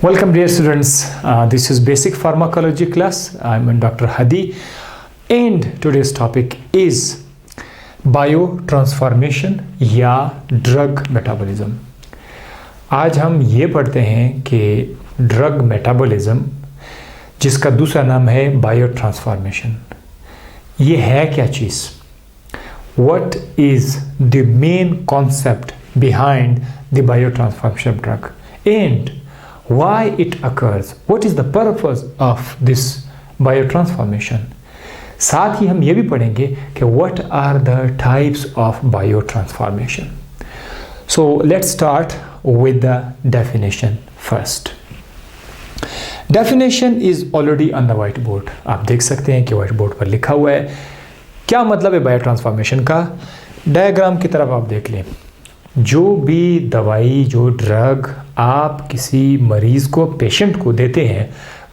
Welcome dear students, this is basic pharmacology class. I'm Dr. Hadi and today's topic is biotransformation या drug metabolism. आज हम ये पढ़ते हैं कि drug metabolism जिसका दूसरा नाम है biotransformation, ये है क्या चीज़? What is the main concept behind the biotransformation drug and why it occurs, what is the purpose of this biotransformation. साथ ही हम ये भी पढ़ेंगे कि what are the types of biotransformation. So let's start with the definition first. Definition is already on the whiteboard. आप देख सकते हैं कि whiteboard पर लिखा हुआ है. क्या मतलब है बायोट्रांसफॉर्मेशन का? डायग्राम की तरफ आप देख लें. जो भी दवाई, जो ड्रग आप किसी मरीज़ को, पेशेंट को देते हैं,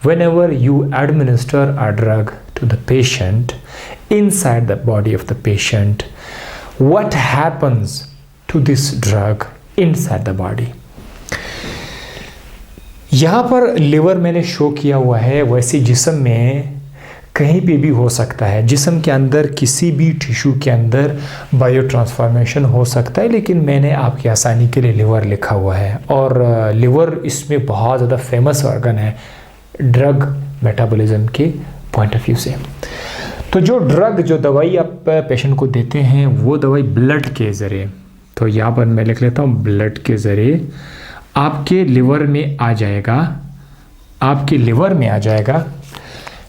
whenever you administer a drug to the patient inside the body of the patient, what happens to this drug inside the body? यहाँ पर लिवर मैंने शो किया हुआ है, वैसे जिस्म में कहीं पे भी हो सकता है. जिस्म के अंदर किसी भी टिश्यू के अंदर बायोट्रांसफॉर्मेशन हो सकता है, लेकिन मैंने आपकी आसानी के लिए लिवर लिखा हुआ है. और लिवर इसमें बहुत ज़्यादा फेमस ऑर्गन है ड्रग मेटाबॉलिज्म के पॉइंट ऑफ व्यू से. तो जो ड्रग, जो दवाई आप पेशेंट को देते हैं, वो दवाई ब्लड के ज़रिए, तो यहाँ पर मैं लिख लेता हूँ, ब्लड के ज़रिए आपके लिवर में आ जाएगा. आपके लिवर में आ जाएगा.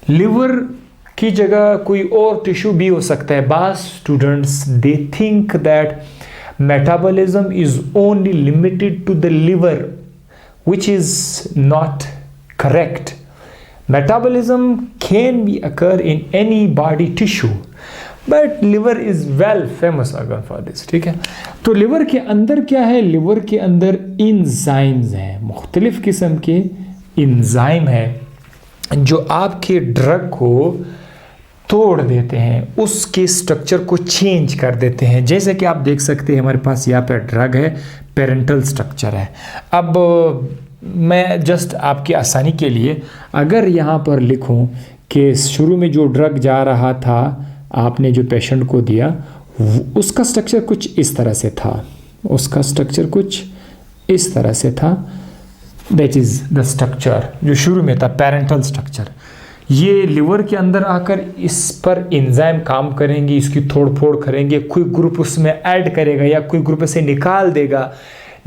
लिवर की जगह कोई और टिश्यू भी हो सकता है. बाज़ students they think that metabolism is only limited to the liver, which is not correct. Metabolism can be occur in any body tissue, but liver is well famous organ for this. ठीक है, तो liver के अंदर क्या है? Liver के अंदर enzymes हैं, मुख्तलिफ किस्म के इंजाइम हैं जो आपके ड्रग को तोड़ देते हैं, उसके स्ट्रक्चर को चेंज कर देते हैं. जैसे कि आप देख सकते हैं हमारे पास यहाँ पर ड्रग है, पेरेंटल स्ट्रक्चर है. अब मैं जस्ट आपकी आसानी के लिए अगर यहाँ पर लिखूँ कि शुरू में जो ड्रग जा रहा था, आपने जो पेशेंट को दिया, उसका स्ट्रक्चर कुछ इस तरह से था. उसका स्ट्रक्चर कुछ इस तरह से था. दैट इज़ द स्ट्रक्चर जो शुरू में था, पेरेंटल स्ट्रक्चर. ये लिवर के अंदर आकर इस पर एंजाइम काम करेंगे, इसकी तोड़ फोड़ करेंगे, कोई ग्रुप उसमें ऐड करेगा या कोई ग्रुप से निकाल देगा.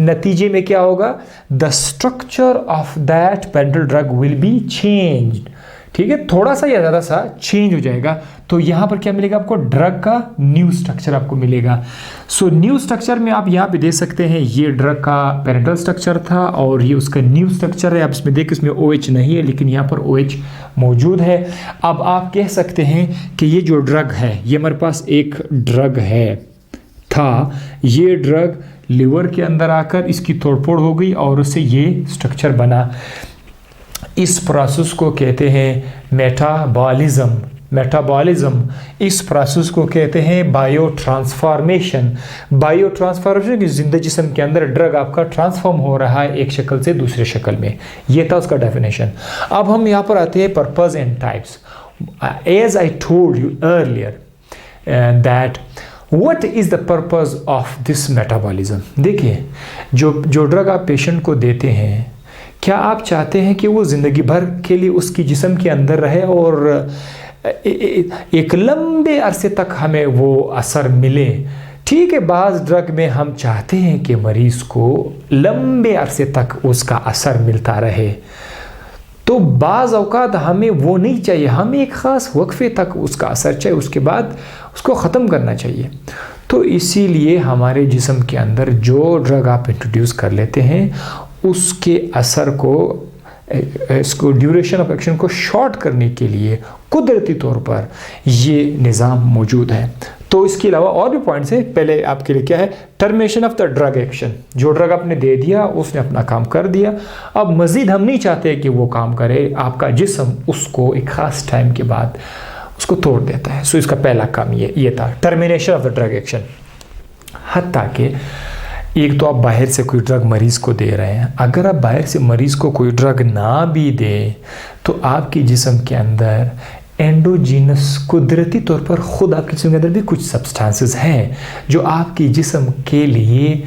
नतीजे में क्या होगा? The structure of that parental drug will be changed. ठीक है, थोड़ा सा या ज़्यादा सा चेंज हो जाएगा. तो यहाँ पर क्या मिलेगा आपको? ड्रग का न्यू स्ट्रक्चर आपको मिलेगा. सो न्यू स्ट्रक्चर में आप यहाँ पे देख सकते हैं, ये ड्रग का पेरेंटल स्ट्रक्चर था और ये उसका न्यू स्ट्रक्चर है. आप इसमें देख, इसमें OH नहीं है, लेकिन यहाँ पर OH मौजूद है. अब आप कह सकते हैं कि ये जो ड्रग है, ये हमारे पास एक ड्रग है था. ये ड्रग लिवर के अंदर आकर इसकी तोड़फोड़ हो गई और उससे ये स्ट्रक्चर बना. इस प्रोसेस को कहते हैं मेटाबॉलिज्म. मेटाबॉलिज्म, इस प्रोसेस को कहते हैं बायोट्रांसफॉर्मेशन. बायोट्रांसफॉर्मेशन की जिंदा जिस्म के अंदर ड्रग आपका ट्रांसफॉर्म हो रहा है एक शक्ल से दूसरे शक्ल में. ये था उसका डेफिनेशन. अब हम यहाँ पर आते हैं purpose and types. As I told you earlier that what is the purpose of this metabolism. देखिए, जो ड्रग आप पेशेंट को देते हैं, क्या आप चाहते हैं कि वो ज़िंदगी भर के लिए उसकी जिस्म के अंदर रहे और एक लंबे अरसे तक हमें वो असर मिले? ठीक है, बाज़ ड्रग में हम चाहते हैं कि मरीज़ को लंबे अरसे तक उसका असर मिलता रहे. तो बाज़ औक़ात हमें वो नहीं चाहिए, हमें एक ख़ास वक्फ़े तक उसका असर चाहिए, उसके बाद उसको ख़त्म करना चाहिए. तो इसीलिए हमारे जिस्म के अंदर जो ड्रग आप इंट्रोड्यूस कर लेते हैं, उसके असर को, इसको ड्यूरेशन ऑफ एक्शन को शॉर्ट करने के लिए कुदरती तौर पर ये निज़ाम मौजूद है. तो इसके अलावा और भी पॉइंट्स हैं. पहले आपके लिए क्या है? Termination of the drug action. जो ड्रग आपने दे दिया, उसने अपना काम कर दिया, अब मज़ीद हम नहीं चाहते कि वो काम करे. आपका जिस्म उसको एक ख़ास टाइम के बाद उसको तोड़ देता है. सो इसका पहला काम ये था, termination of the drug action. हत्ता कि एक तो आप बाहर से कोई ड्रग मरीज़ को दे रहे हैं, अगर आप बाहर से मरीज़ को कोई ड्रग ना भी दें तो आपके जिस्म के अंदर एंडोजीनस कुदरती तौर पर खुद आपके जिस्म के अंदर भी कुछ सब्सटेंसेस हैं जो आपके जिस्म के लिए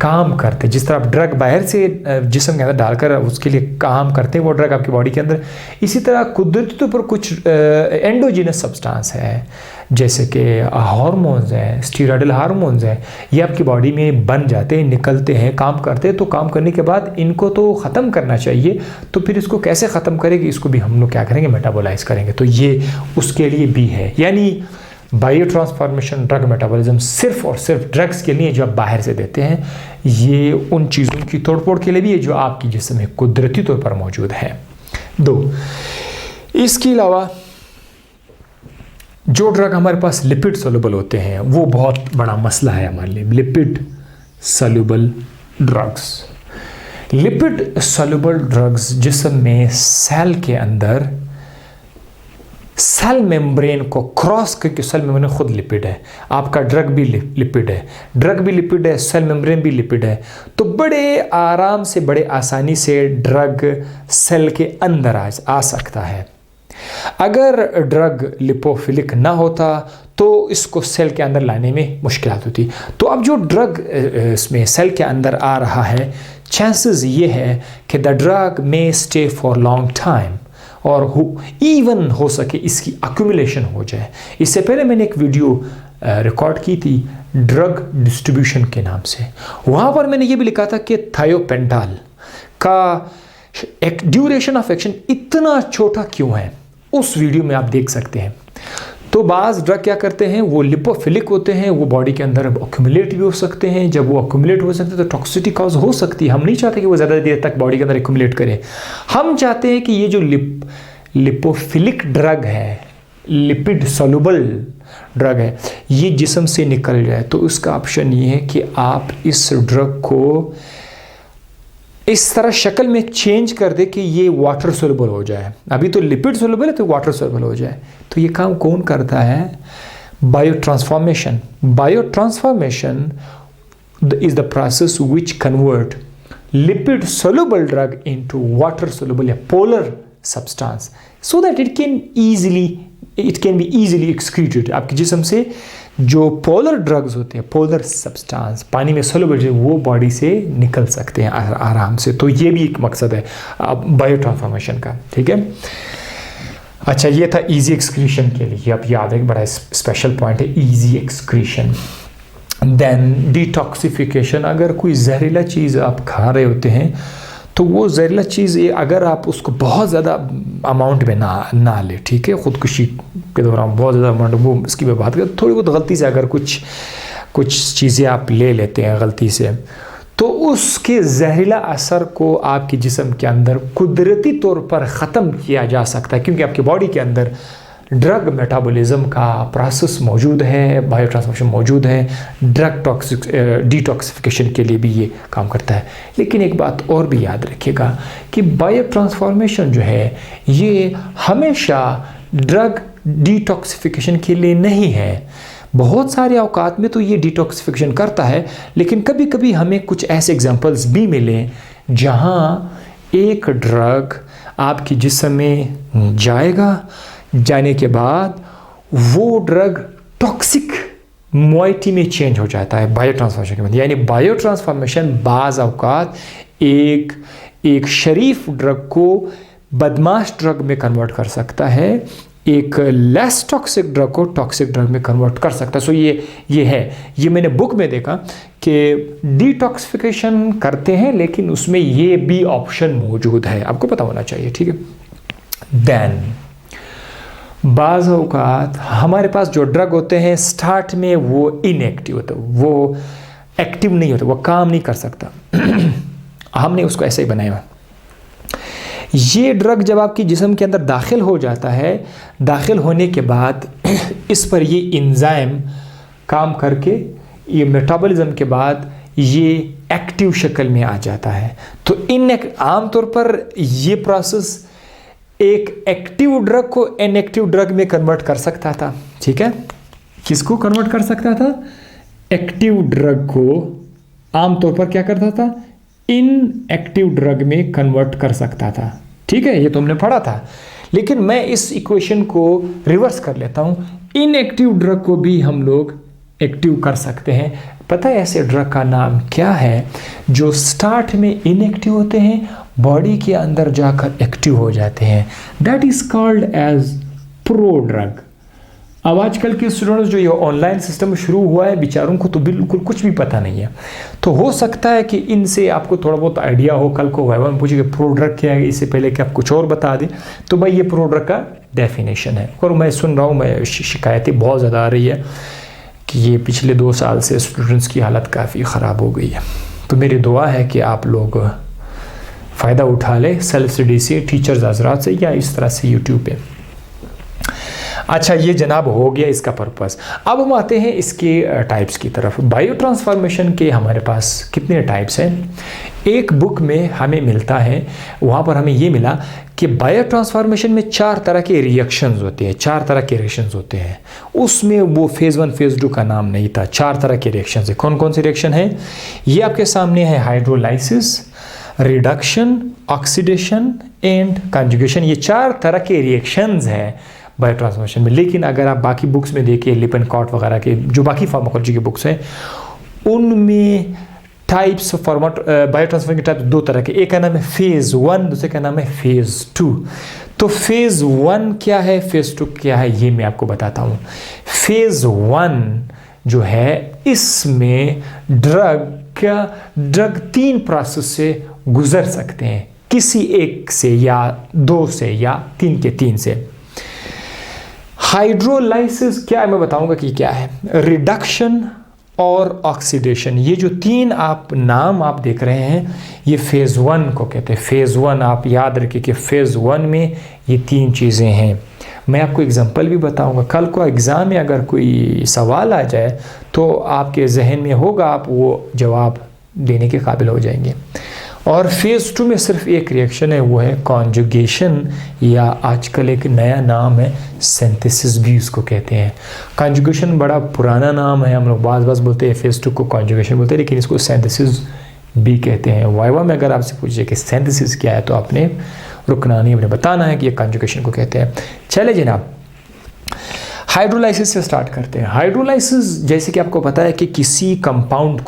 काम करते हैं। जिस तरह आप ड्रग बाहर से जिस्म के अंदर डालकर उसके लिए काम करते हैं वो ड्रग आपकी बॉडी के अंदर, इसी तरह कुदरती तौर पर कुछ एंडोजीनस सब्सटेंस है जैसे कि हार्मोन्स हैं, स्टीरॉयडल हार्मोन्स हैं, ये आपकी बॉडी में बन जाते हैं, निकलते हैं, काम करते हैं। तो काम करने के बाद इनको तो ख़त्म करना चाहिए, तो फिर इसको कैसे ख़त्म करेंगे, इसको भी हम लोग क्या करेंगे, मेटाबोलाइज करेंगे। तो ये उसके लिए भी है, यानी बायो ट्रांसफॉर्मेशन ड्रग मेटाबॉलिज्म सिर्फ और सिर्फ ड्रग्स के लिए जो आप बाहर से देते हैं, ये उन चीज़ों की तोड़फोड़ के लिए भी है जो आपकी जिस्म में कुदरती तौर पर मौजूद है। 2, इसके अलावा जो ड्रग हमारे पास लिपिड सोल्यूबल होते हैं वो बहुत बड़ा मसला है हमारे लिए। Lipid soluble drugs, lipid soluble drugs जिस्म में सेल के अंदर सेल मेम्ब्रेन को क्रॉस करके, सेल मेम्ब्रेन खुद लिपिड है, आपका ड्रग भी लिपिड है, ड्रग भी लिपिड है, सेल मेम्ब्रेन भी लिपिड है, तो बड़े आराम से, बड़े आसानी से ड्रग सेल के अंदर आ सकता है। अगर ड्रग लिपोफिलिक ना होता तो इसको सेल के अंदर लाने में मुश्किलात होती। तो अब जो ड्रग इसमें सेल के अंदर आ रहा है, चांसेस ये है कि the drug may stay for long time और इवन हो सके इसकी एक्यूमुलेशन हो जाए। इससे पहले मैंने एक वीडियो रिकॉर्ड की थी ड्रग डिस्ट्रीब्यूशन के नाम से, वहाँ पर मैंने ये भी लिखा था कि थायोपेंटाल का एक ड्यूरेशन ऑफ एक्शन इतना छोटा क्यों है, उस वीडियो में आप देख सकते हैं। तो बाज़ ड्रग क्या करते हैं, वो लिपोफिलिक होते हैं, वो बॉडी के अंदर अक्यूमुलेट भी हो सकते हैं। जब वो अक्यूमुलेट हो सकते हैं तो टॉक्सिसिटी कॉज हो सकती है। हम नहीं चाहते कि वो ज़्यादा देर तक बॉडी के अंदर अक्यूमुलेट करे। हम चाहते हैं कि ये जो लिपोफिलिक ड्रग है, लिपिड सोल्यूबल ड्रग है, ये जिस्म से निकल जाए। तो उसका ऑप्शन ये है कि आप इस ड्रग को इस तरह शक्ल में चेंज कर दे कि ये वाटर सोल्यूबल हो जाए। अभी तो लिपिड सोल्यूबल है तो वाटर सोल्यूबल हो जाए। तो ये काम कौन करता है, bio transformation. Bio transformation is the process which convert lipid soluble drug into water soluble या polar substance so that it can be easily excreted. आपके जिस्म से जो पोलर ड्रग्स होते हैं, पोलर सब्सटेंस पानी में सोल्यूबल, वो बॉडी से निकल सकते हैं आराम से। तो ये भी एक मकसद है बायो ट्रांसफॉर्मेशन का, ठीक है। अच्छा, ये था इजी एक्सक्रीशन के लिए, आप याद है, बड़ा स्पेशल पॉइंट है इजी एक्सक्रीशन। देन डिटॉक्सिफिकेशन, अगर कोई जहरीला चीज़ आप खा रहे होते हैं तो वो जहरीला चीज़ अगर आप उसको बहुत ज़्यादा अमाउंट में ना ले, ठीक है, ख़ुदकुशी के दौरान बहुत ज़्यादा अमाउंट, वो इसकी मैं बात करें, थोड़ी बहुत गलती से अगर कुछ चीज़ें आप ले लेते हैं गलती से, तो उसके जहरीला असर को आपके जिस्म के अंदर कुदरती तौर पर ख़त्म किया जा सकता है, क्योंकि आपकी बॉडी के अंदर ड्रग मेटाबॉलिज्म का प्रोसेस मौजूद है, बायो ट्रांसफॉर्मेशन मौजूद है, ड्रग डिटॉक्सिफिकेशन के लिए भी ये काम करता है। लेकिन एक बात और भी याद रखिएगा कि बायो ट्रांसफॉर्मेशन जो है ये हमेशा ड्रग डिटॉक्सिफिकेशन के लिए नहीं है। बहुत सारे औकात में तो ये डिटॉक्सिफिकेशन करता है, लेकिन कभी कभी हमें कुछ ऐसे एग्जांपल्स भी मिले जहाँ एक ड्रग आपके जिस्म में जाएगा, जाने के बाद वो ड्रग टॉक्सिक मोइटी में चेंज हो जाता है बायो ट्रांसफॉर्मेशन के बाद। यानी बायो ट्रांसफॉर्मेशन बाज़ औकात एक शरीफ ड्रग को बदमाश ड्रग में कन्वर्ट कर सकता है, एक लेस टॉक्सिक ड्रग को टॉक्सिक ड्रग में कन्वर्ट कर सकता है। सो ये है, ये मैंने बुक में देखा कि डिटॉक्सिफिकेशन करते हैं, लेकिन उसमें ये भी ऑप्शन मौजूद है, आपको पता होना चाहिए, ठीक है। देन बाज़ औक़ात हमारे पास जो ड्रग होते हैं स्टार्ट में वो इनएक्टिव होता है, वो एक्टिव नहीं होता, वो काम नहीं कर सकता। हमने उसको ऐसे ही बनाया। ये ड्रग जब आपकी जिस्म के अंदर दाखिल हो जाता है, दाखिल होने के बाद इस पर ये एंजाइम काम करके ये मेटाबॉलिज्म के बाद ये एक्टिव शक्ल में आ जाता है। तो आमतौर पर ये प्रोसेस एक एक्टिव ड्रग को इनएक्टिव ड्रग में कन्वर्ट कर सकता था, ठीक है। किसको कन्वर्ट कर सकता था? एक्टिव ड्रग को आमतौर पर क्या करता था, इनएक्टिव ड्रग में कन्वर्ट कर सकता था। ठीक है, ये तो हमने पढ़ा था। लेकिन मैं इस इक्वेशन को रिवर्स कर लेता हूँ, इनएक्टिव ड्रग को भी हम लोग एक्टिव कर सकते हैं। पता है ऐसे ड्रग का नाम क्या है जो स्टार्ट में इनएक्टिव होते हैं, बॉडी के अंदर जाकर एक्टिव हो जाते हैं? That is called as pro drug. अब आजकल के स्टूडेंट्स जो ये ऑनलाइन सिस्टम शुरू हुआ है, बेचारों को तो बिल्कुल कुछ भी पता नहीं है। तो हो सकता है कि इनसे आपको थोड़ा बहुत आइडिया हो, कल को वाइवा में पूछे कि प्रो ड्रग क्या है, इससे पहले कि आप कुछ और बता दें। तो भाई ये प्रो ड्रग का डेफिनेशन है। और मैं सुन रहा हूँ, मैं शिकायतें बहुत ज़्यादा आ रही है कि ये पिछले 2 साल से स्टूडेंट्स की हालत काफ़ी ख़राब हो गई है। तो मेरी दुआ है कि आप लोग फ़ायदा उठा लें सेल्फ स्टडी से, टीचर्स हज़रात से, या इस तरह से यूट्यूब पे। अच्छा, ये जनाब हो गया इसका पर्पस। अब हम आते हैं इसके टाइप्स की तरफ। बायो ट्रांसफॉर्मेशन के हमारे पास कितने टाइप्स हैं? एक बुक में हमें मिलता है, वहाँ पर हमें ये मिला कि बायो ट्रांसफॉर्मेशन में 4 तरह के रिएक्शंस होते हैं। 4 तरह के रिएक्शंस होते हैं। उसमें वो फेज़ 1 फेज़ 2 का नाम नहीं था, 4 तरह के रिएक्शंस है। कौन कौन से रिएक्शन है? ये आपके सामने है hydrolysis, reduction, oxidation and conjugation. ये 4 तरह के रिएक्शंस हैं बायो ट्रांसफॉर्मेशन में। लेकिन अगर आप बाकी बुक्स में देखिए, लिपनकॉट वगैरह के जो बाकी फार्माकोलॉजी के बुक्स हैं, उनमें टाइप्स ऑफ बायो ट्रांसफॉर्मेशन के टाइप्स 2 तरह के। एक का नाम है फेज़ 1, दूसरे का नाम है फेज़ 2। तो फेज़ 1 क्या है, फेज़ 2 क्या है, ये मैं आपको बताता हूँ। फेज़ 1 जो है, इसमें ड्रग 3 प्रोसेस से गुजर सकते हैं, किसी एक से या 2 से या 3 के 3 से। हाइड्रोलाइसिस क्या है मैं बताऊंगा कि क्या है। रिडक्शन और ऑक्सीडेशन, ये जो 3 आप नाम आप देख रहे हैं, ये फेज़ 1 को कहते हैं। फेज़ 1 आप याद रखिए कि फेज़ 1 में ये 3 चीज़ें हैं। मैं आपको एग्जांपल भी बताऊंगा। कल को एग्ज़ाम में अगर कोई सवाल आ जाए तो आपके जहन में होगा, आप वो जवाब देने के काबिल हो जाएंगे। और फेज़ 2 में सिर्फ एक रिएक्शन है, वो है कॉन्जुगेशन, या आजकल एक नया नाम है सिंथेसिस भी उसको कहते हैं। कॉन्जुगेशन बड़ा पुराना नाम है, हम लोग बाज़ बोलते हैं फेज़ 2 को कॉन्जुगेशन बोलते हैं, लेकिन इसको सिंथेसिस भी कहते हैं। वाइवा में अगर आपसे पूछिए कि सिंथेसिस क्या है, तो आपने रुकना नहीं, आपने बताना है कि ये कॉन्जुगेशन को कहते हैं। चले जनाब, हाइड्रोलाइसिस से स्टार्ट करते हैं। हाइड्रोलाइसिस जैसे कि आपको पता है कि किसी कंपाउंड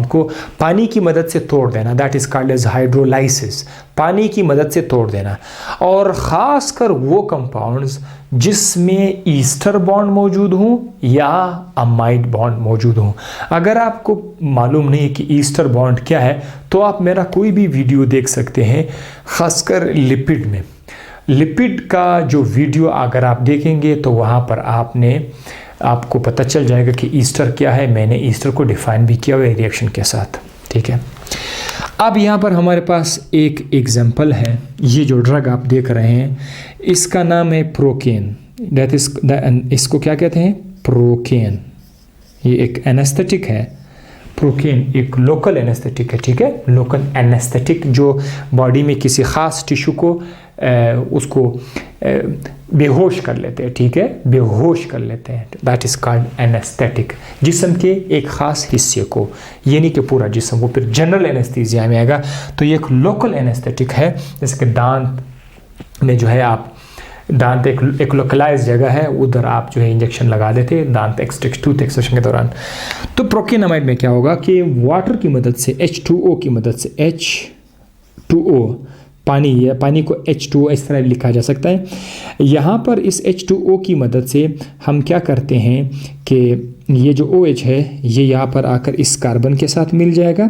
को पानी की मदद से तोड़ देना, that is called as hydrolysis. पानी की मदद से तोड़ देना, और ख़ासकर वो कंपाउंड्स जिसमें ईस्टर बॉन्ड मौजूद हों या अमाइड बॉन्ड मौजूद हों। अगर आपको मालूम नहीं कि ईस्टर बॉन्ड क्या है, तो आप मेरा कोई भी वीडियो देख सकते हैं, ख़ासकर लिपिड में। लिपिड का जो वीडियो अगर आप देखेंगे तो वहाँ पर आपको पता चल जाएगा कि ईस्टर क्या है। मैंने ईस्टर को डिफाइन भी किया हुआ है रिएक्शन के साथ। ठीक है, अब यहाँ पर हमारे पास एक एग्जांपल है। ये जो ड्रग आप देख रहे हैं, इसका नाम है प्रोकेन। दैट इज, इसको क्या कहते हैं, प्रोकेन। ये एक एनेस्थेटिक है। प्रोकेन एक लोकल एनेस्थेटिक है। ठीक है, लोकल एनेस्थेटिक जो बॉडी में किसी ख़ास टिश्यू को उसको बेहोश कर लेते हैं। ठीक है, बेहोश कर लेते हैं, दैट इज़ कॉल्ड एनेस्थेटिक। जिस्म के एक ख़ास हिस्से को, ये नहीं कि पूरा जिस्म, वो फिर जनरल एनेस्थीसिया में आएगा। तो ये एक लोकल एनेस्थेटिक है। जैसे कि दांत में जो है, आप दांत एक लोकलाइज जगह है, उधर आप जो है इंजेक्शन लगा देते हैं दांत टूथ एक्सट्रैक्शन के दौरान। तो प्रोकेनामाइड में क्या होगा कि वाटर की मदद से, H2O की मदद से, H2O पानी को H2O इस तरह लिखा जा सकता है। यहाँ पर इस H2O की मदद से हम क्या करते हैं कि ये जो OH है, ये यहाँ पर आकर इस कार्बन के साथ मिल जाएगा,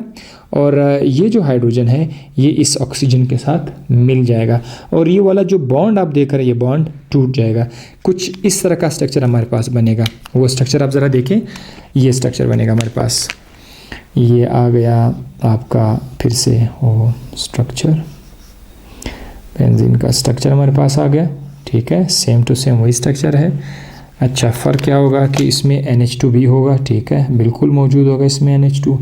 और ये जो हाइड्रोजन है ये इस ऑक्सीजन के साथ मिल जाएगा, और ये वाला जो बॉन्ड आप देख रहे हैं, ये बॉन्ड टूट जाएगा। कुछ इस तरह का स्ट्रक्चर हमारे पास बनेगा। वो स्ट्रक्चर आप ज़रा देखें, ये स्ट्रक्चर बनेगा हमारे पास। ये आ गया आपका फिर से वो स्ट्रक्चर, बेंजीन का स्ट्रक्चर हमारे पास आ गया। ठीक है, सेम टू सेम वही स्ट्रक्चर है। अच्छा, फ़र्क क्या होगा कि इसमें NH2 भी होगा। ठीक है, बिल्कुल मौजूद होगा इसमें NH2,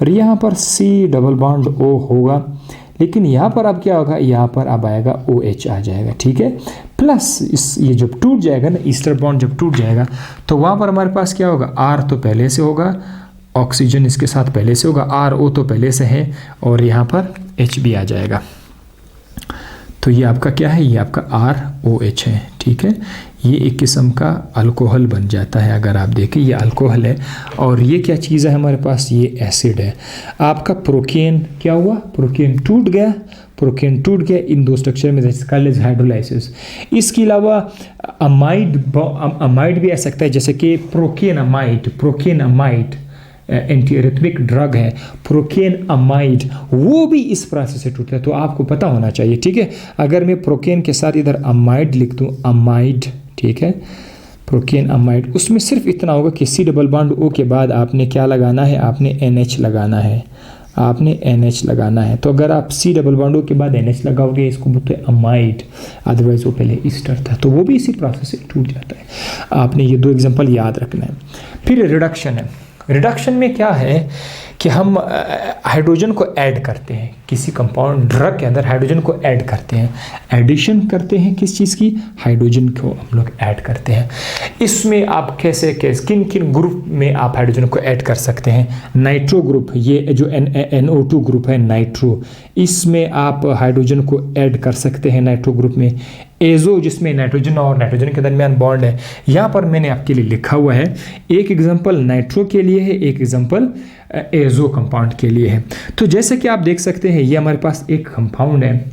और यहाँ पर C डबल बॉन्ड O होगा। लेकिन यहाँ पर अब क्या होगा, यहाँ पर अब आएगा OH आ जाएगा। ठीक है, प्लस ये जब टूट जाएगा ना, ईस्टर बॉन्ड जब टूट जाएगा, तो वहाँ पर हमारे पास क्या होगा, R तो पहले से होगा, ऑक्सीजन इसके साथ पहले से होगा, RO तो पहले से है और यहाँ पर H भी आ जाएगा। तो ये आपका क्या है, ये आपका ROH है, ठीक है। ये एक किस्म का अल्कोहल बन जाता है। अगर आप देखें ये अल्कोहल है और ये क्या चीज़ है हमारे पास, ये एसिड है। आपका प्रोकेन क्या हुआ, प्रोकेन टूट गया, प्रोकेन टूट गया इन दो स्ट्रक्चर में, हाइड्रोलाइसिस। इसके अलावा अमाइड भी आ सकता है, जैसे कि procaine amide anti arrhythmic drug है, प्रोकेन अमाइड, वो भी इस प्रोसेस से टूटता है। तो आपको पता होना चाहिए, ठीक है। अगर मैं प्रोकेन के साथ इधर अमाइड लिख दूँ, अमाइड, ठीक है, प्रोकेन अमाइड, उसमें सिर्फ इतना होगा कि C डबल बॉन्ड O के बाद आपने क्या लगाना है, आपने NH लगाना है, आपने NH लगाना है। तो अगर आप C डबल बॉन्ड O के बाद NH लगाओगे, इसको बोलते हैं अमाइड, अदरवाइज वो पहले ईस्टर था, तो वो भी इसी प्रोसेस से टूट जाता है। आपने ये दो एग्जांपल याद रखना है। फिर रिडक्शन है। रिडक्शन में क्या है कि हम हाइड्रोजन को ऐड करते हैं, किसी कंपाउंड ड्रग के अंदर हाइड्रोजन को ऐड करते हैं, एडिशन करते हैं किस चीज़ की, हाइड्रोजन को हम लोग ऐड करते हैं। इसमें आप कैसे किन किन ग्रुप में आप हाइड्रोजन को ऐड कर सकते हैं, नाइट्रो ग्रुप, ये जो NO2 ग्रुप है नाइट्रो, इसमें आप हाइड्रोजन को ऐड कर सकते हैं नाइट्रो ग्रुप में। एजो, जिसमें नाइट्रोजन और नाइट्रोजन के दरमियान बॉन्ड है, यहाँ पर मैंने आपके लिए लिखा हुआ है, एक एग्जांपल नाइट्रो के लिए है, एक एग्जांपल एजो कंपाउंड के लिए है। तो जैसे कि आप देख सकते हैं ये हमारे पास एक कंपाउंड है,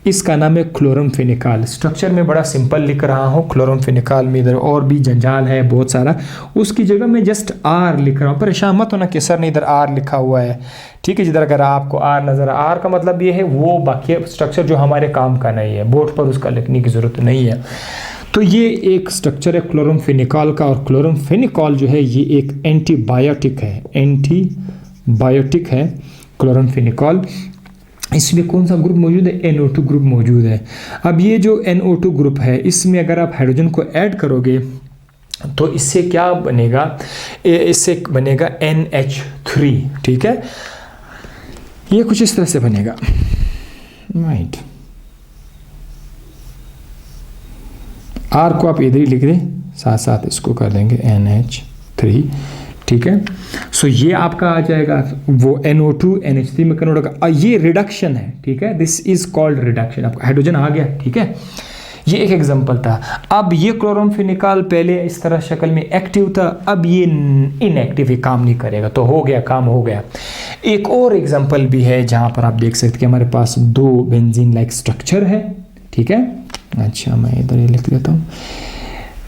इसका नाम है क्लोरमफेनिकॉल। स्ट्रक्चर में बड़ा सिंपल लिख रहा हूँ, क्लोरमफेनिकॉल में इधर और भी जंजाल है बहुत सारा, उसकी जगह मैं जस्ट R लिख रहा हूँ। परेशान मत होना कि सर ने इधर R लिखा हुआ है, ठीक है। जिधर अगर आपको R नज़र, R का मतलब ये है वो बाकी स्ट्रक्चर जो हमारे काम का नहीं है, बोर्ड पर उसका लिखने की ज़रूरत नहीं है। तो ये एक स्ट्रक्चर है क्लोरमफेनिकॉल का, और क्लोरमफेनिकॉल जो है ये एक एंटीबायोटिक है, एंटीबायोटिक है क्लोरमफेनिकॉल। इसमें कौन सा ग्रुप मौजूद है, NO2 ग्रुप मौजूद है। अब ये जो NO2 ग्रुप है, इसमें अगर आप हाइड्रोजन को ऐड करोगे तो इससे क्या बनेगा, इससे बनेगा NH3, ठीक है। ये कुछ इस तरह से बनेगा, राइट। R को आप इधर ही लिख दें, साथ साथ इसको कर देंगे NH3, ठीक है। सो ये आपका आ जाएगा, वो NO2 NH3 में कन्वर्ट होगा। ये रिडक्शन है, ठीक है, दिस इज कॉल्ड रिडक्शन। आपका हाइड्रोजन आ गया, ठीक है। ये एक एग्जांपल था। अब ये क्लोरमफेनिकॉल पहले इस तरह शक्ल में एक्टिव था, अब ये इनएक्टिव, ये काम नहीं करेगा, तो हो गया, काम हो गया। एक और एग्जांपल भी है जहां पर आप देख सकते हैं हमारे पास दो बेंजीन लाइक स्ट्रक्चर है, ठीक है। अच्छा, मैं इधर ही लिख लेता हूँ।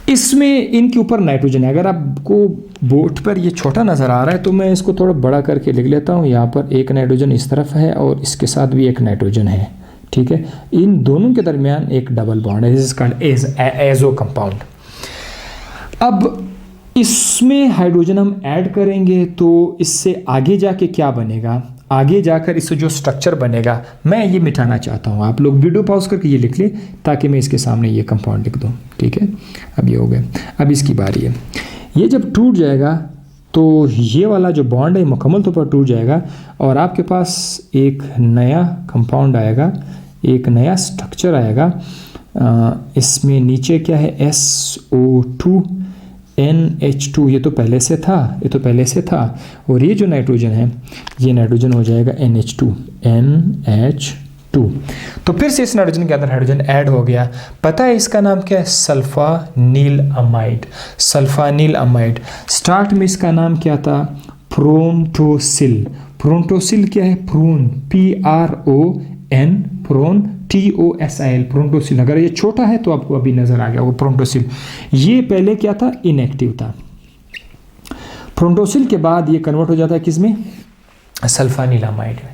इसमें इनके ऊपर नाइट्रोजन है। अगर आपको बोर्ड पर ये छोटा नज़र आ रहा है तो मैं इसको थोड़ा बड़ा करके लिख लेता हूँ। यहाँ पर एक नाइट्रोजन इस तरफ है और इसके साथ भी एक नाइट्रोजन है, ठीक है। इन दोनों के दरमियान एक डबल बॉन्ड है, this is called azo compound. अब इसमें हाइड्रोजन हम ऐड करेंगे तो इससे आगे जाके क्या बनेगा, आगे जाकर इससे जो स्ट्रक्चर बनेगा, मैं ये मिटाना चाहता हूँ। आप लोग वीडियो पॉज करके ये लिख लें ताकि मैं इसके सामने ये कंपाउंड लिख दूँ, ठीक है। अब ये हो गया, अब इसकी बारी है। ये जब टूट जाएगा तो ये वाला जो बॉन्ड है मुकम्मल तौर पर टूट जाएगा और आपके पास एक नया कंपाउंड आएगा, एक नया स्ट्रक्चर आएगा। इसमें नीचे क्या है, SO2 NH2, ये तो पहले से था, ये तो पहले से था। और ये जो नाइट्रोजन है, ये नाइट्रोजन हो जाएगा NH2। तो फिर से इस नाइट्रोजन के अंदर हाइड्रोजन ऐड हो गया। पता है इसका नाम क्या है, सल्फानील अमाइड। सल्फानील अमाइड। स्टार्ट में इसका नाम क्या था, प्रोन्टोसिल। प्रोन्टोसिल क्या है, प्रोन, PRON, प्रोन, TOSIL, प्रोन्टोसिल। अगर ये छोटा है तो आपको अभी नजर आ गया वो प्रोन्टोसिल। ये पहले क्या था, इनएक्टिव था। प्रोन्टोसिल के बाद ये कन्वर्ट हो जाता है किसमें, सल्फानीलामाइड में।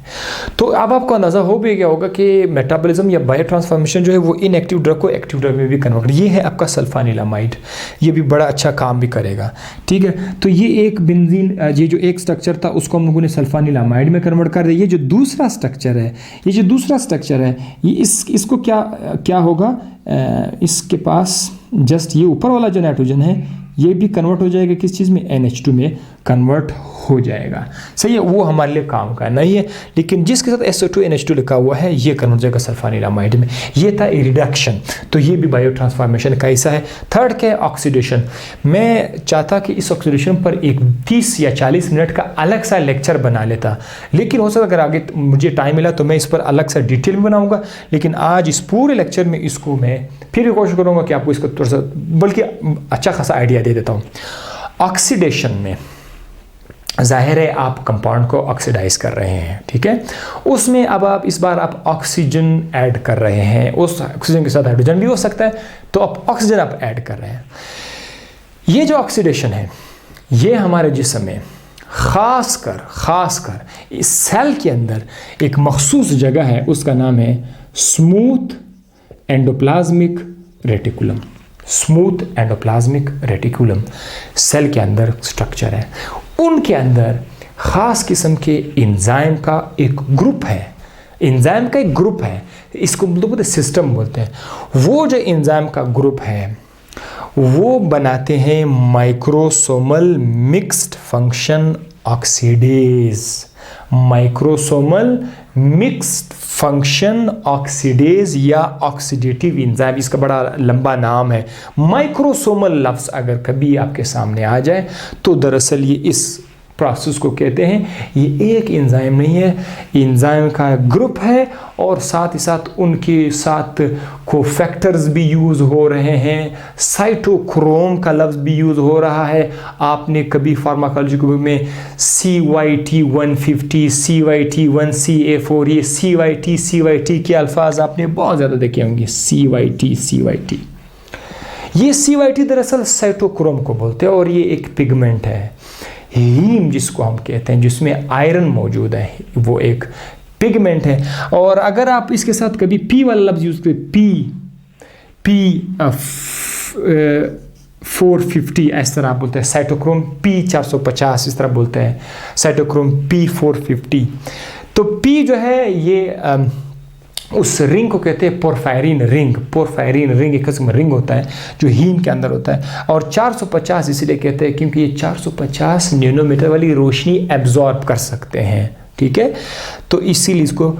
तो अब आपको अंदाज़ा हो भी गया होगा कि मेटाबॉलिज्म या बायो ट्रांसफॉर्मेशन जो है वो इनएक्टिव ड्रग को एक्टिव ड्रग में भी कन्वर्ट, ये है आपका सल्फानीलामाइड। ये भी बड़ा अच्छा काम भी करेगा, ठीक है। तो ये एक बेंजीन, ये जो एक स्ट्रक्चर था उसको हम लोगों ने सल्फानीलामाइड में कन्वर्ट कर दिया। ये जो दूसरा स्ट्रक्चर है, ये जो दूसरा स्ट्रक्चर है, ये इसको क्या होगा, इसके पास जस्ट ये ऊपर वाला जो नाइट्रोजन है ये भी कन्वर्ट हो जाएगा किस चीज़ में, NH2 में। कन्वर्ट हो जाएगा। सही है, वो हमारे लिए काम का नहीं है। लेकिन जिसके साथ SO2 NH2 लिखा हुआ है ये कन्वर्ट हो जाएगा सल्फानिलामाइड में। ये था रिडक्शन, तो ये भी बायो ट्रांसफॉर्मेशन का हिस्सा है। थर्ड क्या है? ऑक्सीडेशन। मैं चाहता कि इस ऑक्सीडेशन पर एक 30 या 40 मिनट का अलग सा लेक्चर बना लेता, लेकिन हो सकता अगर आगे मुझे टाइम मिला तो मैं इस पर अलग सा डिटेल में बनाऊंगा। लेकिन आज इस पूरे लेक्चर में इसको मैं फिर भी कोशिश करूंगा कि आपको इसको थोड़ा सा बल्कि अच्छा खासा आइडिया दे देता हूँ। ऑक्सीडेशन में जाहिर है आप कंपाउंड को ऑक्सीडाइज कर रहे हैं, ठीक है। उसमें अब आप इस बार आप ऑक्सीजन ऐड कर रहे हैं, उस ऑक्सीजन के साथ हाइड्रोजन भी हो सकता है, तो आप ऑक्सीजन आप ऐड कर रहे हैं। ये जो ऑक्सीडेशन है ये हमारे जिस्म में खासकर इस सेल के अंदर एक मखसूस जगह है, उसका नाम है smooth endoplasmic reticulum. Smooth endoplasmic reticulum cell के अंदर स्ट्रक्चर है। उनके अंदर खास किस्म के एंजाइम का एक ग्रुप है, इसको बोलते सिस्टम बोलते हैं। वो जो एंजाइम का ग्रुप है वो बनाते हैं microsomal mixed function oxidase. Microsomal mixed function oxidase या ऑक्सीडेटिव एंजाइम, इसका बड़ा लंबा नाम है। माइक्रोसोमल लफ्ज़ अगर कभी आपके सामने आ जाए तो दरअसल ये इस प्रोसेस को कहते हैं। ये एक एंजाइम नहीं है, एंजाइम का ग्रुप है और साथ ही साथ उनके साथ कोफैक्टर्स भी यूज़ हो रहे हैं, साइटोक्रोम का लफ्ज़ भी यूज़ हो रहा है। आपने कभी फार्माकोलॉजी में CYT150, CYT1CA4, ये CYT के अल्फाज आपने बहुत ज़्यादा देखे होंगे। CYT ये CYT दरअसल साइटोक्रोम को बोलते हैं और ये एक पिगमेंट है, हीम जिसको हम कहते हैं, जिसमें आयरन मौजूद है, वो एक पिगमेंट है। और अगर आप इसके साथ कभी P वाला लफ्ज़ यूज़ करें, P450 इस तरह आप बोलते हैं, साइटोक्रोम P450 इस तरह बोलते हैं, साइटोक्रोम P450। तो P जो है ये उस रिंग को कहते हैं पोरफायरिन रिंग एक किस्म रिंग होता है जो हीम के अंदर होता है। और 450 इसलिए कहते हैं क्योंकि ये 450 नैनोमीटर वाली रोशनी एब्जॉर्ब कर सकते हैं, ठीक है। तो इसीलिए इसको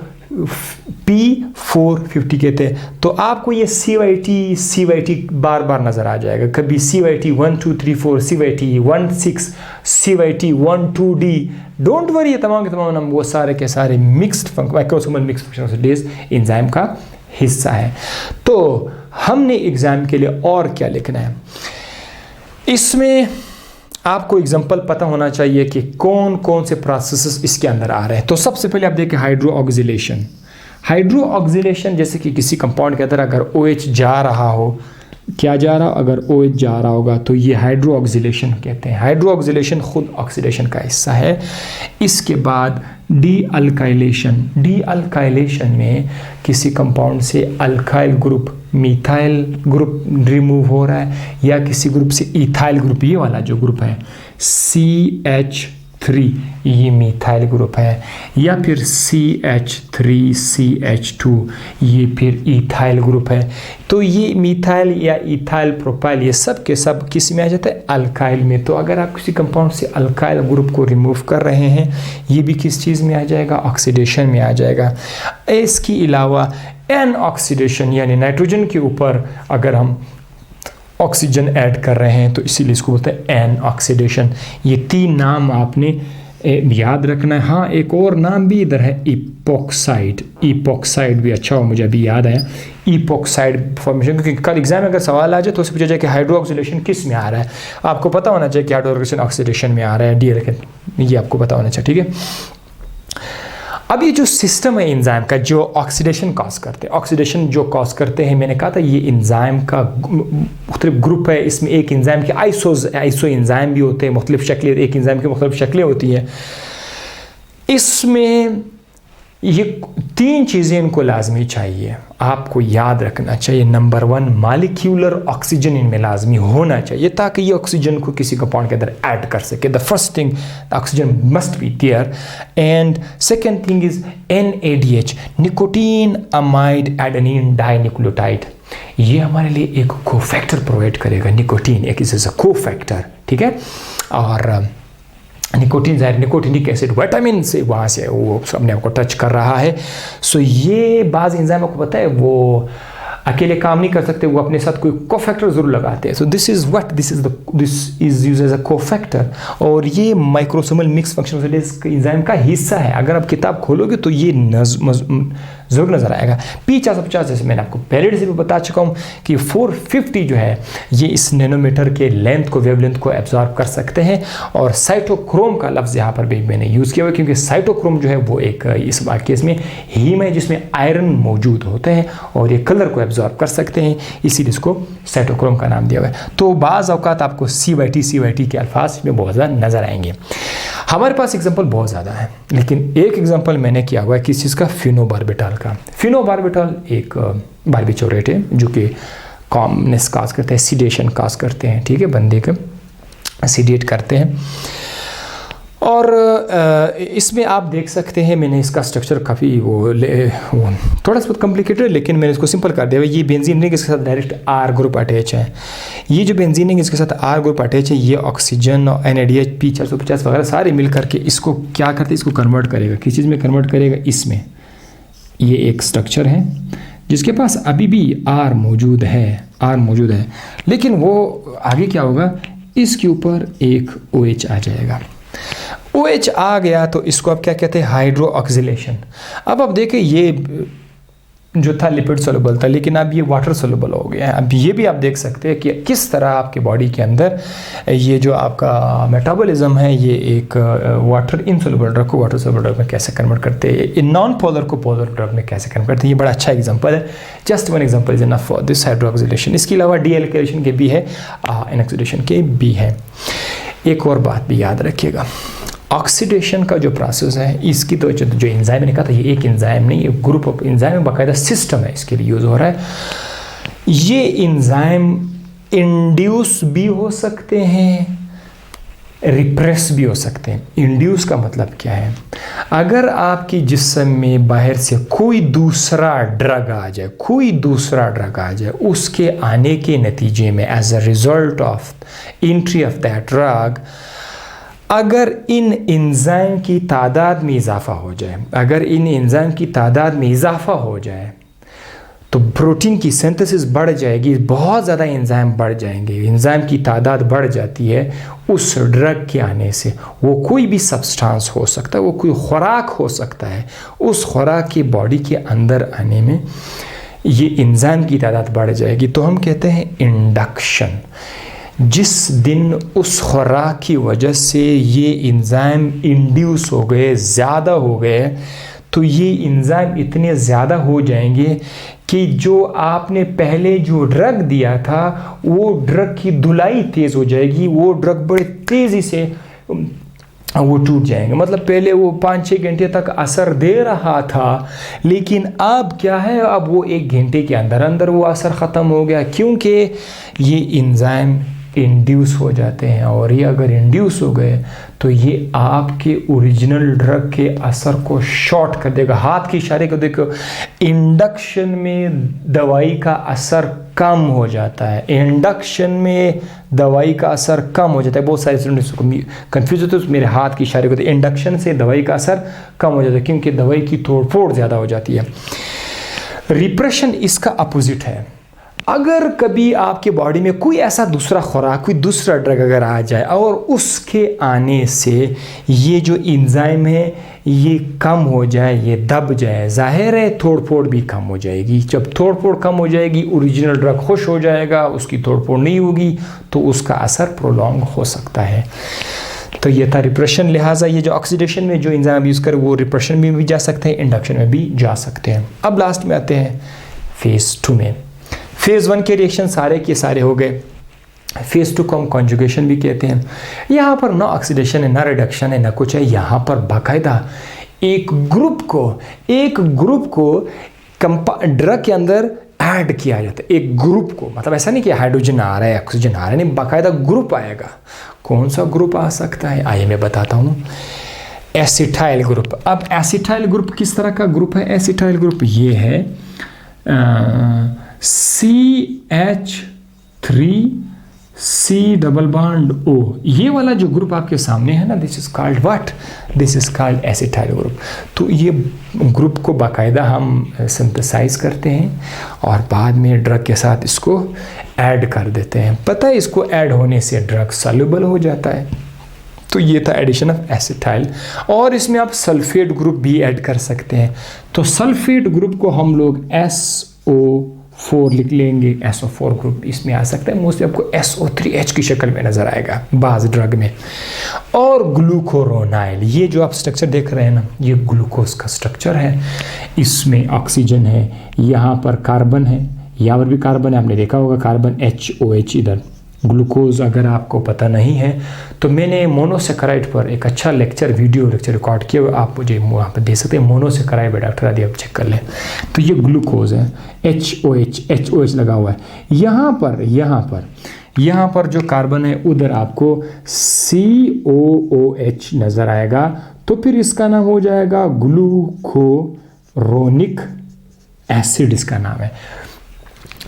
P450 कहते हैं। तो आपको ये CYT बार बार नज़र आ जाएगा, कभी CYT1234, CYT16, CYT12D। Don't worry, ये तमाम के तमाम नाम वो सारे के सारे microsomal mixed function oxidase enzyme का हिस्सा है। तो हमने एग्जाम के लिए और क्या लिखना है, इसमें आपको एग्जाम्पल पता होना चाहिए कि कौन कौन से प्रोसेसेस इसके अंदर आ रहे हैं। तो सबसे पहले आप देखें हाइड्रोऑक्सीलेशन जैसे कि किसी कंपाउंड के अंदर अगर OH जा रहा हो, क्या जा रहा हो, अगर OH जा रहा होगा तो ये हाइड्रोऑक्सीलेशन कहते हैं। हाइड्रोऑक्सीलेशन खुद ऑक्सीडेशन का हिस्सा है। इसके बाद डी में किसी कंपाउंड से alkyl group methyl group remove हो रहा है, या किसी ग्रुप से इथाइल ग्रुप, ये वाला जो ग्रुप है CH3 ये मिथाइल ग्रुप है, या फिर CH3CH2 ये फिर इथाइल ग्रुप है। तो ये मिथाइल या इथाइल प्रोपाइल ये सब के सब किस में आ जाता है? अल्काइल में। तो अगर आप किसी कंपाउंड से अल्काइल ग्रुप को रिमूव कर रहे हैं, ये भी किस चीज़ में आ जाएगा? ऑक्सीडेशन में आ जाएगा। इसके अलावा एन ऑक्सीडेशन यानी नाइट्रोजन के ऊपर अगर हम ऑक्सीजन ऐड कर रहे हैं तो इसीलिए इसको बोलते हैं एन ऑक्सीडेशन। ये 3 नाम आपने याद रखना है। हाँ, एक और नाम भी इधर है, इपॉक्साइड भी अच्छा हो, मुझे अभी याद आया, इपॉक्साइड फॉर्मेशन। क्योंकि कल एग्जाम में अगर सवाल आ जाए तो उससे पूछा जाए कि हाइड्रोऑक्सीडेशन किस में आ रहा है, आपको पता होना चाहिए कि हाइड्रोऑक्सीडेशन ऑक्सीडेशन में आ रहा है, ये आपको पता होना चाहिए, ठीक है। अब ये जो सिस्टम है एंजाइम का जो ऑक्सीडेशन कॉज करते हैं, मैंने कहा था ये एंजाइम का मुख्तलिफ ग्रुप है। इसमें एक एंजाइम के आइसो एंजाइम भी होते हैं, मुख्तलिफ शक्लें, एक एंजाइम की मुख्तलिफ शक्लें होती हैं। इसमें ये 3 चीज़ें इनको लाजमी चाहिए, आपको याद रखना चाहिए। नंबर 1, मालिक्यूलर ऑक्सीजन इनमें लाजमी होना चाहिए ताकि ये ऑक्सीजन को किसी कंपाउंड के अंदर ऐड कर सके। The first thing, oxygen must be there. And second thing is NADH, nicotine amide adenine dinucleotide. ये हमारे लिए एक कोफैक्टर प्रोवाइड करेगा। निकोटीन एक इज अ कोफैक्टर, ठीक है। और निकोटीन ज़ाहिर निकोटिनिक एसिड विटामिन से वहाँ से वो अपने आप को टच कर रहा है। सो ये बाज़ एंजाइम आपको पता है वो अकेले काम नहीं कर सकते, वो अपने साथ कोई कोफैक्टर ज़रूर लगाते हैं। So this is use as a cofactor, और ये माइक्रोसोमल मिक्स फंक्शन एंजाइम का हिस्सा है। अगर आप किताब खोलोगे तो ये ज़रूर नज़र आएगा। P450 जैसे मैंने आपको पहले से भी बता चुका हूँ कि 450 जो है ये इस नैनोमीटर के लेंथ को वेवलेंथ को एब्जॉर्ब कर सकते हैं। और साइटोक्रोम का लफ्ज़ यहाँ पर भी मैंने यूज़ किया हुआ क्योंकि साइटोक्रोम जो है वो एक इस केस में हीम है जिसमें आयरन मौजूद होते हैं और ये कलर को एब्जॉर्ब कर सकते हैं, इसीलिए इसको साइटोक्रोम का नाम दिया हुआ है। तो बाज़ औक़ात आपको CYT के अल्फाज इसमें बहुत ज़्यादा नज़र आएंगे। हमारे पास एग्जाम्पल बहुत ज़्यादा है, लेकिन एक एग्जाम्पल मैंने किया हुआ है किस चीज़ का, फिनोबार्बिटॉल का। फिनोबार्बिटॉल एक बार्बिचोरेट है जो कि कॉमनेस काज करते हैं, सीडेशन काज करते हैं, ठीक है, बंदे को सीडेट करते हैं। और इसमें आप देख सकते हैं मैंने इसका स्ट्रक्चर काफ़ी वो थोड़ा सा कॉम्प्लिकेटेड है, लेकिन मैंने इसको सिंपल कर दिया। ये बेंजीन रिंग इसके साथ डायरेक्ट R ग्रुप अटैच है। ये जो बेंजीन रिंग इसके साथ R ग्रुप अटैच है, ये ऑक्सीजन और NADH P450 वगैरह सारे मिल करके इसको क्या करते हैं, इसको कन्वर्ट करेगा, किस चीज़ में कन्वर्ट करेगा, इसमें। ये एक स्ट्रक्चर है जिसके पास अभी भी R मौजूद है, लेकिन वो आगे क्या होगा, इसके ऊपर एक OH आ जाएगा। OH आ गया तो इसको आप क्या कहते हैं, हाइड्रो ऑक्सीलेशन। अब आप देखें ये जो था लिपिड सोलुबल था, लेकिन अब ये वाटर सोलुबल हो गया है। अब ये भी आप देख सकते हैं कि किस तरह आपके बॉडी के अंदर ये जो आपका मेटाबॉलिज्म है ये एक वाटर इनसोलुबल ड्रग को वाटर सोलुबल ड्रग में कैसे कन्वर्ट करते हैं, इन नॉन पोलर को पोलर ड्रग में कैसे कन्वर्ट करते हैं। ये बड़ा अच्छा एग्जांपल है, just one example is enough for this hydro oscillation. इसके अलावा डीएल्केशन के भी है, इनऑक्सीडेशन के भी है। एक और बात भी याद रखिएगा, ऑक्सीडेशन का जो प्रोसेस है इसकी तो जो एंजाइम मैंने कहा था, ये एक एंजाइम नहीं, ये ग्रुप ऑफ एंजाइम में बाकायदा सिस्टम है इसके लिए यूज़ हो रहा है। ये एंजाइम इंड्यूस भी हो सकते हैं, रिप्रेस भी हो सकते हैं। इंड्यूस का मतलब क्या है, अगर आपकी जिस्म में बाहर से कोई दूसरा ड्रग आ जाए, उसके आने के नतीजे में as a result of entry of that drug, अगर इन एंजाइम की तादाद में इजाफा हो जाए, तो प्रोटीन की सिंथेसिस बढ़ जाएगी, बहुत ज़्यादा एंजाइम बढ़ जाएंगे, एंजाइम की तादाद बढ़ जाती है उस ड्रग के आने से। वो कोई भी सब्सटेंस हो सकता है, वो कोई खुराक हो सकता है, उस खुराक की बॉडी के अंदर आने में ये एंजाइम की तादाद बढ़ जाएगी, तो हम कहते हैं इंडक्शन। जिस दिन उस खुराक की वजह से ये एंजाइम इंड्यूस हो गए, ज़्यादा हो गए, तो ये एंजाइम इतने ज़्यादा हो जाएंगे कि जो आपने पहले जो ड्रग दिया था वो ड्रग की धुलाई तेज़ हो जाएगी, वो ड्रग बड़े तेज़ी से वो टूट जाएंगे। मतलब पहले वो 5-6 घंटे तक असर दे रहा था, लेकिन अब क्या है, अब वो 1 घंटे के अंदर अंदर वो असर ख़त्म हो गया, क्योंकि ये एंजाइम इंड्यूस हो जाते हैं। और ये अगर इंड्यूस हो गए तो ये आपके ओरिजिनल ड्रग के असर को शॉर्ट कर देगा। हाथ के इशारे को देखो, इंडक्शन में दवाई का असर कम हो जाता है, इंडक्शन में दवाई का असर कम हो जाता है। बहुत सारे स्टूडेंट्स को कन्फ्यूज होते हैं, मेरे हाथ के इशारे को देखो, इंडक्शन से दवाई का असर कम हो जाता है क्योंकि दवाई की तोड़ फोड़ ज़्यादा हो जाती है। रिप्रेशन इसका अपोजिट है। अगर कभी आपके बॉडी में कोई ऐसा दूसरा खुराक, कोई दूसरा ड्रग अगर आ जाए और उसके आने से ये जो एंजाइम है ये कम हो जाए, ये दब जाए, जाहिर है तोड़ फोड़ भी कम हो जाएगी। जब तोड़ फोड़ कम हो जाएगी, ओरिजिनल ड्रग खुश हो जाएगा, उसकी तोड़ फोड़ नहीं होगी, तो उसका असर प्रोलॉन्ग हो सकता है। तो ये था रिप्रेशन। लिहाजा ये जो ऑक्सीडेशन में जो एंजाइम यूज़ कर वो रिप्रेशन में भी जा सकते हैं, इंडक्शन में भी जा सकते हैं। अब लास्ट में आते हैं फेज़ 2 में। फेज़ 1 के रिएक्शन सारे के सारे हो गए। फेज़ 2 को हम कॉन्जुगेशन भी कहते हैं। यहाँ पर ना ऑक्सीडेशन है, ना रिडक्शन है, ना कुछ है। यहाँ पर बाकायदा एक ग्रुप को ड्रग के अंदर ऐड किया जाता है। एक ग्रुप को, मतलब ऐसा नहीं कि हाइड्रोजन आ रहा है, ऑक्सीजन आ रहा है, नहीं, बाकायदा ग्रुप आएगा। कौन सा ग्रुप आ सकता है, आइए मैं बताता हूँ। Acetyl group. अब एसिटाइल ग्रुप किस तरह का ग्रुप है? एसिटाइल ग्रुप ये है CH3 C double bond O, ये वाला जो ग्रुप आपके सामने है ना, this is called what, this is called acetyl group. तो ये ग्रुप को बाकायदा हम सिंथेसाइज करते हैं और बाद में ड्रग के साथ इसको ऐड कर देते हैं। पता है इसको ऐड होने से ड्रग सॉल्युबल हो जाता है। तो ये था एडिशन ऑफ एसिटाइल। और इसमें आप सल्फेट ग्रुप भी ऐड कर सकते हैं। तो सल्फेट ग्रुप को हम लोग SO4 लिख लेंगे, SO4 ग्रुप इसमें आ सकता है। मोस्टली आपको SO3H की शक्ल में नज़र आएगा बाज ड्रग में। और ग्लूकोरोनाइल, ये जो आप स्ट्रक्चर देख रहे हैं ना, ये ग्लूकोज का स्ट्रक्चर है। इसमें ऑक्सीजन है, यहाँ पर कार्बन है, यहाँ पर भी कार्बन है, आपने देखा होगा कार्बन HOH इधर। ग्लूकोज अगर आपको पता नहीं है तो मैंने मोनोसेकेराइड पर एक अच्छा लेक्चर रिकॉर्ड किया, आप मुझे वहाँ पर दे सकते हैं। मोनोसेकेराइड बाय डॉक्टर आदि आप चेक कर लें। तो ये ग्लूकोज है, HOH लगा हुआ है। यहाँ पर जो कार्बन है उधर आपको COOH नज़र आएगा। तो फिर इसका नाम हो जाएगा ग्लूकोरोनिक एसिड, इसका नाम है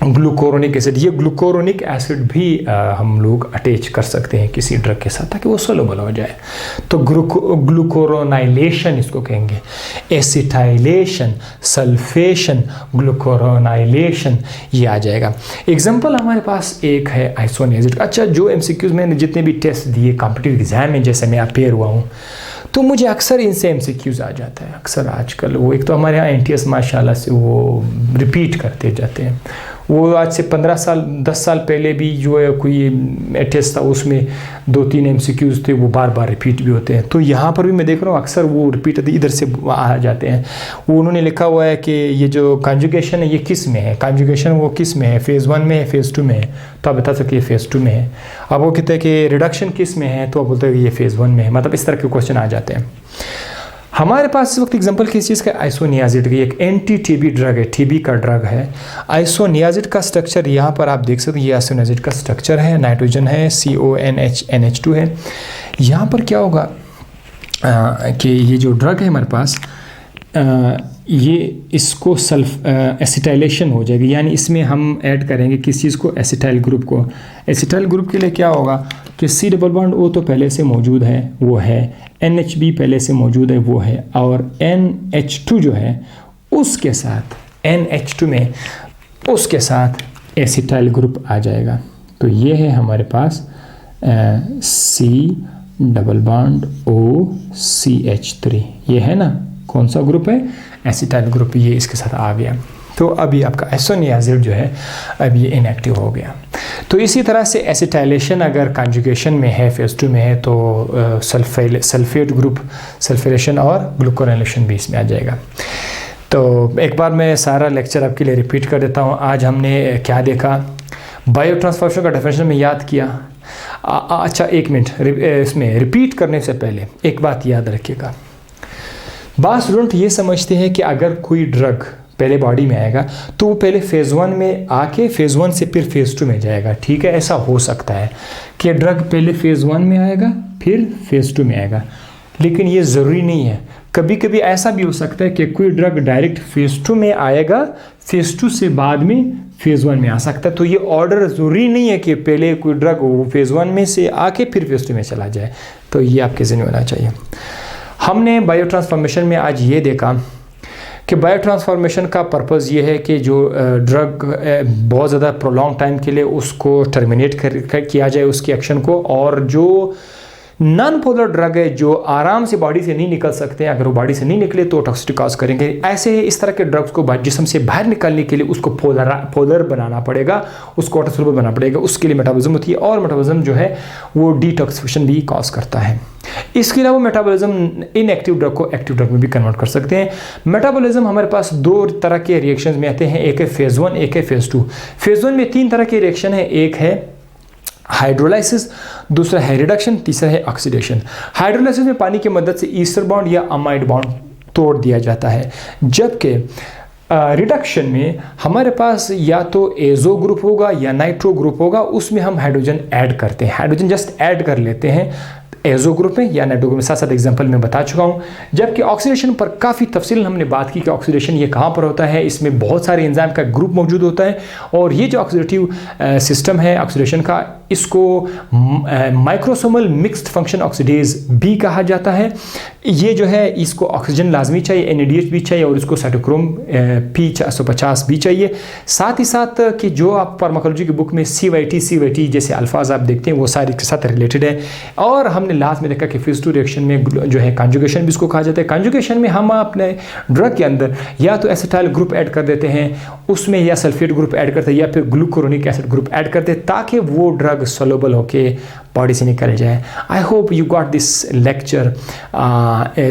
ग्लूकोरोनिक एसिड। ये ग्लूकोरोनिक एसिड भी हम लोग अटैच कर सकते हैं किसी ड्रग के साथ ताकि वो सोलुबल हो जाए। तो ग्लूकोरोनाइलेशन इसको कहेंगे, एसिटाइलेशन, सल्फेशन, ग्लूकोरोनाइलेशन, ये आ जाएगा। एग्जांपल हमारे पास एक है आइसोनियाजिड। अच्छा, जो MCQs मैंने जितने भी टेस्ट दिए कॉम्पिटिटिव एग्जाम में, जैसे मैं अपेयर हुआ हूँ, तो मुझे अक्सर इनसे MCQs आ जाता है। अक्सर आजकल वो एक तो हमारे यहाँ NTS माशाल्लाह से वो रिपीट करते जाते हैं। वो आज से 15 साल 10 साल पहले भी जो है कोई टेस्ट था, उसमें 2-3 MCQs थे, वो बार बार रिपीट भी होते हैं। तो यहाँ पर भी मैं देख रहा हूँ अक्सर वो रिपीट इधर से आ जाते हैं। वो उन्होंने लिखा हुआ है कि ये जो कॉन्जुगेशन है ये किस में है, कॉन्जुगेशन वो किस में है, फेज़ 1 में है, फेज़ 2 में है, तो आप बता सकते हैं फेज़ 2 में है। अब वो कहते हैं कि रिडक्शन किस में है, तो आप बोलते हैं कि ये फेज़ 1 में है। मतलब इस तरह के क्वेश्चन आ जाते हैं। हमारे पास इस वक्त एग्जांपल किस चीज़ का, आइसोनियाजिड की, एक एंटी-TB ड्रग है, TB का ड्रग है। आइसोनियाजिड का स्ट्रक्चर यहाँ पर आप देख सकते हैं, ये आइसोनियाजिड का स्ट्रक्चर है, नाइट्रोजन है, CONH NH2 है। यहाँ पर क्या होगा कि ये जो ड्रग है हमारे पास, ये इसको एसिटाइलेशन हो जाएगी, यानी इसमें हम ऐड करेंगे किस चीज़ को, एसिटाइल ग्रुप को। एसिटाइल ग्रुप के लिए क्या होगा कि C डबल बॉन्ड O तो पहले से मौजूद है, वो है, NHB पहले से मौजूद है, वो है, और NH2 जो है उसके साथ, NH2 में उसके साथ एसिटाइल ग्रुप आ जाएगा। तो ये है हमारे पास C डबल बॉन्ड OCH3, ये है ना, कौन सा ग्रुप है, एसिटाइल ग्रुप, ये इसके साथ आ गया। तो अभी आपका आइसोनियाजिड जो है अब ये इनएक्टिव हो गया। तो इसी तरह से एसिटाइलेशन अगर कॉन्जुगेशन में है, फेज़ 2 में है, तो सल्फेट ग्रुप, सल्फेशन और ग्लूकोरोनाइलेशन भी इसमें आ जाएगा। तो एक बार मैं सारा लेक्चर आपके लिए रिपीट कर देता हूँ। आज हमने क्या देखा, बायो ट्रांसफॉर्मेशन का डेफिनेशन में याद किया। अच्छा, एक मिनट, इसमें रिपीट करने से पहले एक बात याद रखिएगा। बास स्टूडेंट ये समझते हैं कि अगर कोई ड्रग पहले बॉडी में आएगा तो वो पहले फेज़ 1 में आके फेज़ 1 से फिर फेज़ 2 में जाएगा। ठीक है, ऐसा हो सकता है कि ड्रग पहले फेज़ 1 में आएगा फिर फेज़ 2 में आएगा, लेकिन ये ज़रूरी नहीं है। कभी कभी ऐसा भी हो सकता है कि कोई ड्रग डायरेक्ट फेज़ 2 में आएगा, फेज़ 2 से बाद में फेज़ 1 में आ सकता है। तो ये ऑर्डर ज़रूरी नहीं है कि पहले कोई ड्रग वो फेज़ 1 में से आके फिर फेज़ 2 में चला जाए। तो ये आपके ज़हन में होना चाहिए। हमने बायो ट्रांसफॉर्मेशन में आज ये देखा कि बायो ट्रांसफॉर्मेशन का पर्पज़ ये है कि जो ड्रग बहुत ज़्यादा प्रोलॉन्ग टाइम के लिए उसको टर्मिनेट किया जाए उसकी एक्शन को, और जो नॉन पोलर ड्रग है जो आराम से बॉडी से नहीं निकल सकते हैं, अगर वो बॉडी से नहीं निकले तो टॉक्सिसिटी कॉज करेंगे। ऐसे इस तरह के ड्रग्स को जिस्म से बाहर निकालने के लिए उसको पोलर बनाना पड़ेगा, उसको वाटर सोल्यूबल बनाना पड़ेगा। उसके लिए मेटाबॉलिज्म होती है, और मेटाबॉलिज्म जो है वो डिटॉक्सिफिकेशन भी कॉज करता है। इसके अलावा मेटाबॉलिज्म इनएक्टिव ड्रग को एक्टिव ड्रग में भी कन्वर्ट कर सकते हैं। मेटाबॉलिज्म हमारे पास 2 तरह के रिएक्शंस में आते हैं, एक है फेज़ 1, एक है फेज़ 2। फेज़ 1 में 3 तरह के रिएक्शन है, एक है हाइड्रोलाइसिस, दूसरा है रिडक्शन, तीसरा है ऑक्सीडेशन। हाइड्रोलाइसिस में पानी की मदद से ईस्टर बॉन्ड या अमाइड बॉन्ड तोड़ दिया जाता है, जबकि रिडक्शन में हमारे पास या तो एजो ग्रुप होगा या नाइट्रो ग्रुप होगा, उसमें हम हाइड्रोजन ऐड करते हैं, हाइड्रोजन जस्ट ऐड कर लेते हैं एजो ग्रुप में या नाइट्रो ग्रुप में, साथ साथ एग्जांपल में बता चुका हूँ। जबकि ऑक्सीडेशन पर काफ़ी तफसील हमने बात की कि ऑक्सीडेशन ये कहाँ पर होता है, इसमें बहुत सारे एंजाइम का ग्रुप मौजूद होता है और ये जो ऑक्सीडेटिव सिस्टम है ऑक्सीडेशन का, इसको माइक्रोसोमल मिक्स्ड फंक्शन ऑक्सीडेज भी कहा जाता है। ये जो है इसको ऑक्सीजन लाजमी चाहिए, NADH भी चाहिए और इसको साइटोक्रोम P450 भी चाहिए। साथ ही साथ कि जो आप फार्माकोलॉजी की बुक में CYT जैसे अल्फाज आप देखते हैं वो सारे के साथ रिलेटेड है। और हमने लास्ट में देखा कि फेज 2 रिएक्शन में जो है कॉन्जुगेशन भी इसको कहा जाता है। कॉन्जुगेशन में हम अपने ड्रग के अंदर या तो एसिटाइल ग्रुप ऐड कर देते हैं उसमें, या सल्फेट ग्रुप ऐड करते हैं, या फिर ग्लूकुरोनिक एसिड ग्रुप ऐड करते हैं ताकि वो ड्रग सोलुबल होके बॉडी से निकल जाए। I hope you got this lecture.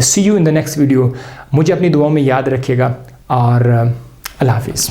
See you in the next video. मुझे अपनी दुआओं में याद रखिएगा और अल्लाह हाफिज़।